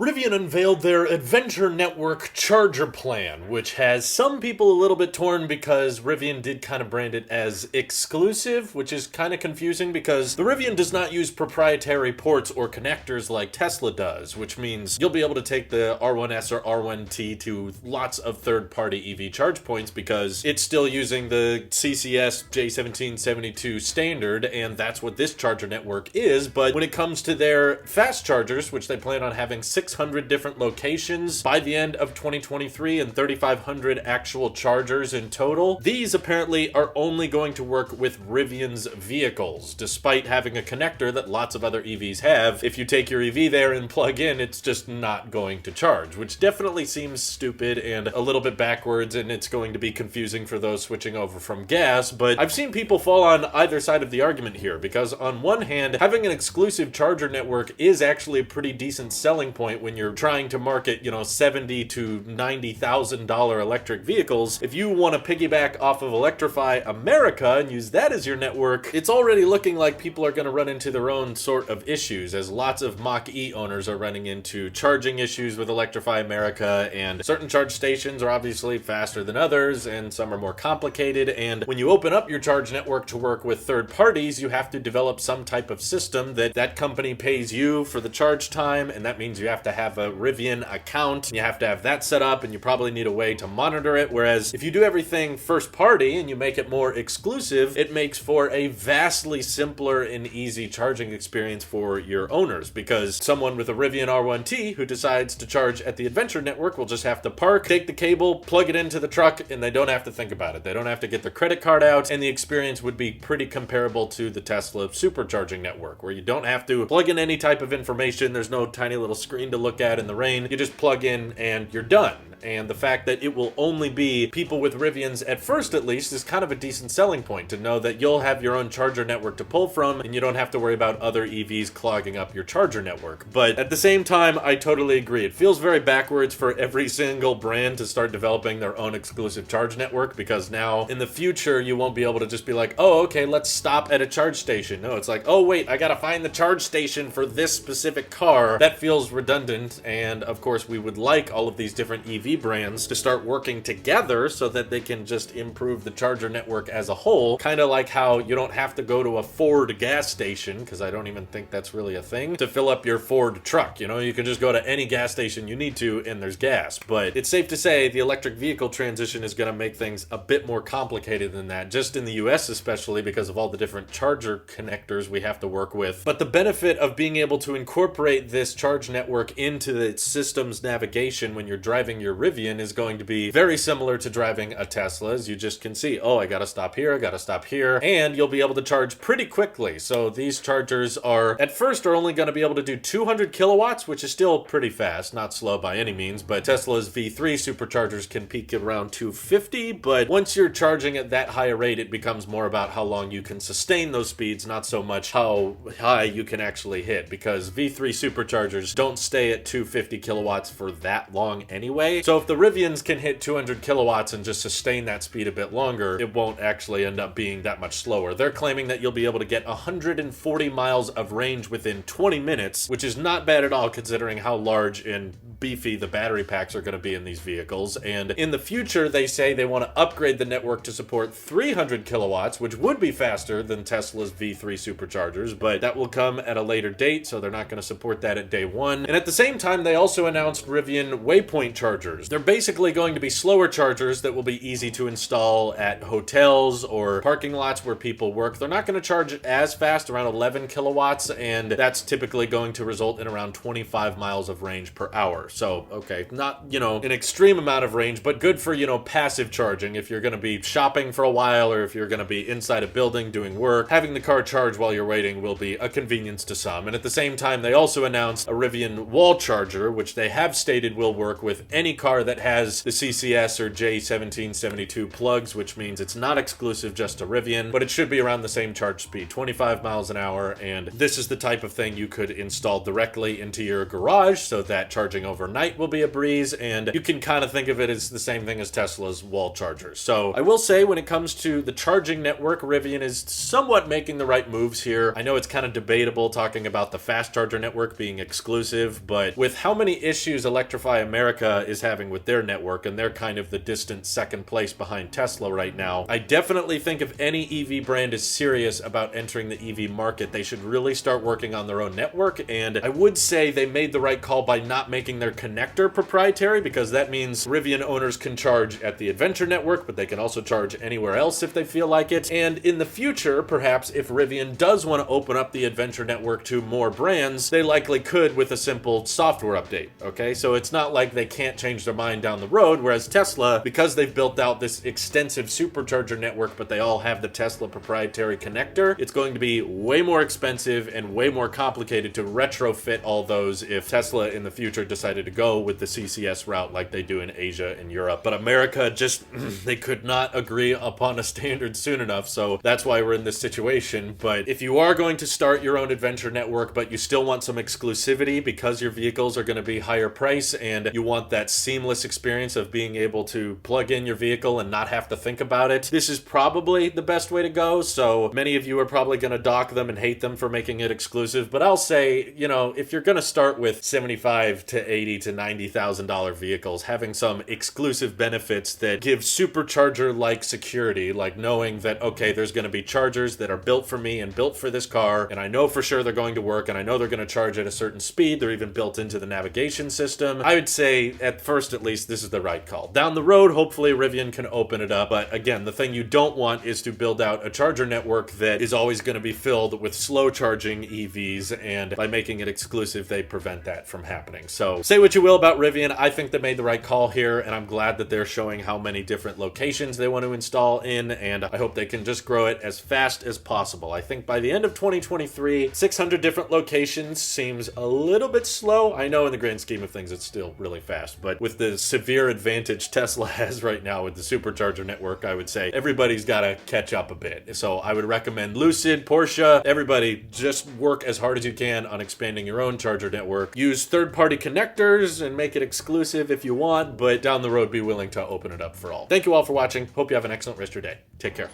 Rivian unveiled their Adventure Network charger plan, which has some people a little bit torn because Rivian did kind of brand it as exclusive, which is kind of confusing because the Rivian does not use proprietary ports or connectors like Tesla does, which means you'll be able to take the R1S or R1T to lots of third-party EV charge points because it's still using the CCS J1772 standard, and that's what this charger network is. But when it comes to their fast chargers, which they plan on having 600 different locations by the end of 2023 and 3,500 actual chargers in total. These apparently are only going to work with Rivian's vehicles, despite having a connector that lots of other EVs have. If you take your EV there and plug in, it's just not going to charge, which definitely seems stupid and a little bit backwards, and it's going to be confusing for those switching over from gas. But I've seen people fall on either side of the argument here, because on one hand, having an exclusive charger network is actually a pretty decent selling point when you're trying to market, $70,000 to $90,000 electric vehicles. If you want to piggyback off of Electrify America and use that as your network, it's already looking like people are going to run into their own sort of issues, as lots of Mach-E owners are running into charging issues with Electrify America, and certain charge stations are obviously faster than others, and some are more complicated, and when you open up your charge network to work with third parties, you have to develop some type of system that company pays you for the charge time, and that means you have to have a Rivian account. You have to have that set up, and you probably need a way to monitor it. Whereas if you do everything first party and you make it more exclusive, it makes for a vastly simpler and easy charging experience for your owners, because someone with a Rivian R1T who decides to charge at the Adventure Network will just have to park, take the cable, plug it into the truck, and they don't have to think about it. They don't have to get their credit card out, and the experience would be pretty comparable to the Tesla supercharging network, where you don't have to plug in any type of information. There's no tiny little screen to look at in the rain. You just plug in and you're done. And the fact that it will only be people with Rivians at first, at least, is kind of a decent selling point, to know that you'll have your own charger network to pull from and you don't have to worry about other EVs clogging up your charger network. But at the same time, I totally agree. It feels very backwards for every single brand to start developing their own exclusive charge network, because now in the future you won't be able to just be like, oh, okay, let's stop at a charge station. No, it's like, oh wait, I gotta find the charge station for this specific car. That feels redundant, and of course we would like all of these different EV brands to start working together so that they can just improve the charger network as a whole. Kind of like how you don't have to go to a Ford gas station, because I don't even think that's really a thing, to fill up your Ford truck. You can just go to any gas station you need to and there's gas. But it's safe to say the electric vehicle transition is going to make things a bit more complicated than that, just in the US especially, because of all the different charger connectors we have to work with. But the benefit of being able to incorporate this charge network into the system's navigation when you're driving your Rivian is going to be very similar to driving a Tesla, as you just can see, oh, I gotta stop here, I gotta stop here, and you'll be able to charge pretty quickly. So these chargers at first are only going to be able to do 200 kilowatts, which is still pretty fast, not slow by any means, but Tesla's V3 superchargers can peak around 250, but once you're charging at that high a rate, it becomes more about how long you can sustain those speeds, not so much how high you can actually hit, because V3 superchargers don't stay at 250 kilowatts for that long anyway. So if the Rivians can hit 200 kilowatts and just sustain that speed a bit longer, it won't actually end up being that much slower. They're claiming that you'll be able to get 140 miles of range within 20 minutes, which is not bad at all considering how large and beefy the battery packs are going to be in these vehicles. And in the future, they say they want to upgrade the network to support 300 kilowatts, which would be faster than Tesla's V3 superchargers, but that will come at a later date, so they're not going to support that at day one. And at the same time, they also announced Rivian Waypoint chargers. They're basically going to be slower chargers that will be easy to install at hotels or parking lots where people work. They're not going to charge as fast, around 11 kilowatts, and that's typically going to result in around 25 miles of range per hour. So, okay, not, an extreme amount of range, but good for, passive charging. If you're going to be shopping for a while, or if you're going to be inside a building doing work, having the car charge while you're waiting will be a convenience to some. And at the same time, they also announced a Rivian wall charger, which they have stated will work with any car that has the CCS or J1772 plugs, which means it's not exclusive just to Rivian, but it should be around the same charge speed, 25 miles an hour, and this is the type of thing you could install directly into your garage, so that charging over overnight will be a breeze, and you can kind of think of it as the same thing as Tesla's wall chargers. So I will say, when it comes to the charging network, Rivian is somewhat making the right moves here. I know it's kind of debatable talking about the fast charger network being exclusive, but with how many issues Electrify America is having with their network, and they're kind of the distant second place behind Tesla right now, I definitely think if any EV brand is serious about entering the EV market, they should really start working on their own network. And I would say they made the right call by not making their connector proprietary, because that means Rivian owners can charge at the Adventure network, but they can also charge anywhere else if they feel like it. And in the future, perhaps if Rivian does want to open up the Adventure network to more brands, they likely could with a simple software update, okay? So it's not like they can't change their mind down the road, whereas Tesla, because they've built out this extensive supercharger network, but they all have the Tesla proprietary connector, it's going to be way more expensive and way more complicated to retrofit all those if Tesla in the future decided to go with the CCS route like they do in Asia and Europe. But America just, they could not agree upon a standard soon enough, so that's why we're in this situation. But if you are going to start your own Adventure network, but you still want some exclusivity because your vehicles are going to be higher price and you want that seamless experience of being able to plug in your vehicle and not have to think about it, this is probably the best way to go. So many of you are probably going to dock them and hate them for making it exclusive, but I'll say, you know, if you're going to start with $75 to $80 to $90,000 vehicles, having some exclusive benefits that give supercharger-like security, like knowing that, okay, there's going to be chargers that are built for me and built for this car, and I know for sure they're going to work, and I know they're going to charge at a certain speed, they're even built into the navigation system, I would say, at first at least, this is the right call. Down the road, hopefully Rivian can open it up, but again, the thing you don't want is to build out a charger network that is always going to be filled with slow charging EVs, and by making it exclusive, they prevent that from happening. So say what you will about Rivian, I think they made the right call here, and I'm glad that they're showing how many different locations they want to install in, and I hope they can just grow it as fast as possible. I think by the end of 2023, 600 different locations seems a little bit slow. I know in the grand scheme of things it's still really fast, but with the severe advantage Tesla has right now with the supercharger network, I would say everybody's got to catch up a bit. So I would recommend Lucid, Porsche, everybody, just work as hard as you can on expanding your own charger network. Use third-party connectors and make it exclusive if you want, but down the road be willing to open it up for all. Thank you all for watching. Hope you have an excellent rest of your day. Take care.